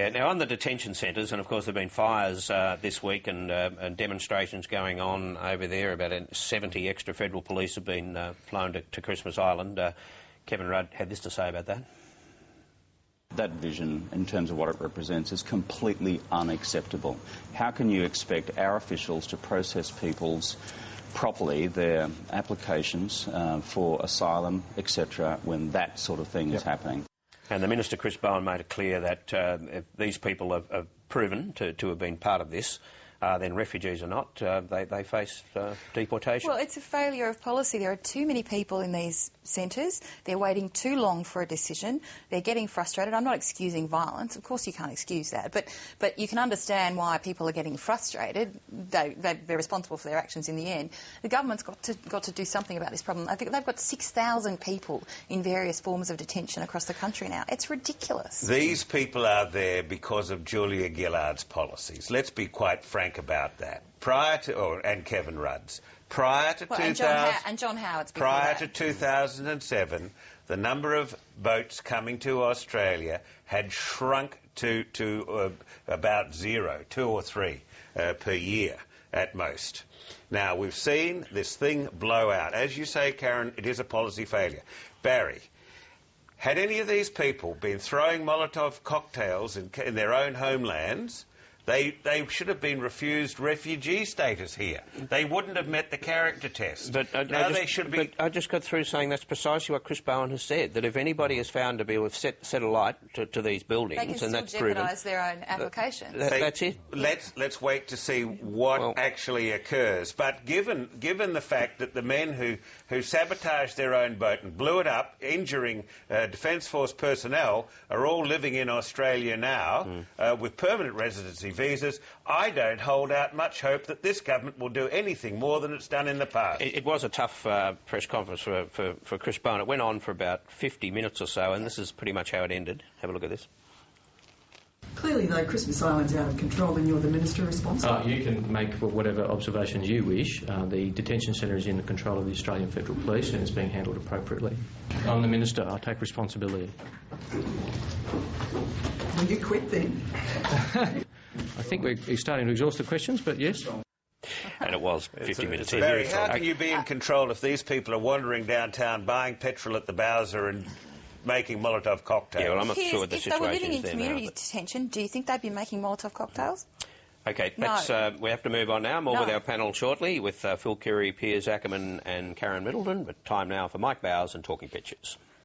Yeah, now, on the detention centres, and of course there have been fires this week and demonstrations going on over there. About 70 extra federal police have been flown to Christmas Island. Kevin Rudd had this to say about that. That vision, in terms of what it represents, is completely unacceptable. How can you expect our officials to process properly their applications for asylum, etc., when that sort of thing is happening? And the Minister, Chris Bowen, made it clear that if these people are proven to have been part of this, then refugees or not, they face deportation. Well, it's a failure of policy. There are too many people in these centres. They're waiting too long for a decision. They're getting frustrated. I'm not excusing violence. Of course you can't excuse that. But you can understand why people are getting frustrated. They're responsible for their actions in the end. The government's got to do something about this problem. I think they've got 6,000 people in various forms of detention across the country now. It's ridiculous. These people are there because of Julia Gillard's policies. Let's be quite frank about that. And Kevin Rudd's. Prior to John Howard's. Prior to 2007, the number of boats coming to Australia had shrunk to about 0, 2 or 3 per year at most. Now, we've seen this thing blow out. As you say, Karen, it is a policy failure. Barry, had any of these people been throwing Molotov cocktails in their own homelands, they should have been refused refugee status here. They wouldn't have met the character test. But I just got through saying that's precisely what Chris Bowen has said, that if anybody is found to be with set alight to these buildings, they can and that's still proven, jeopardise their own application. That's it. Let's wait to see what actually occurs. But given the fact that the men who sabotaged their own boat and blew it up, injuring Defence Force personnel, are all living in Australia now with permanent residency visas, I don't hold out much hope that this government will do anything more than it's done in the past. It was a tough press conference for Chris Bowen. It went on for about 50 minutes or so, and this is pretty much how it ended. Have a look at this. Clearly, though, Christmas Island's out of control, and you're the minister responsible. You can make whatever observations you wish. The detention centre is in the control of the Australian Federal Police and it's being handled appropriately. I'm the minister. I take responsibility. Will you quit then? I think we're starting to exhaust the questions, but yes. And it was 50 minutes in. Barry, how can you be in control if these people are wandering downtown, buying petrol at the Bowser and making Molotov cocktails? Yeah, well, I'm not sure what the situation is. If they were living in community detention, do you think they'd be making Molotov cocktails? OK, we have to move on now. More with our panel shortly with Phil Keary, Piers Ackerman and Karen Middleton. But time now for Mike Bowers and Talking Pictures.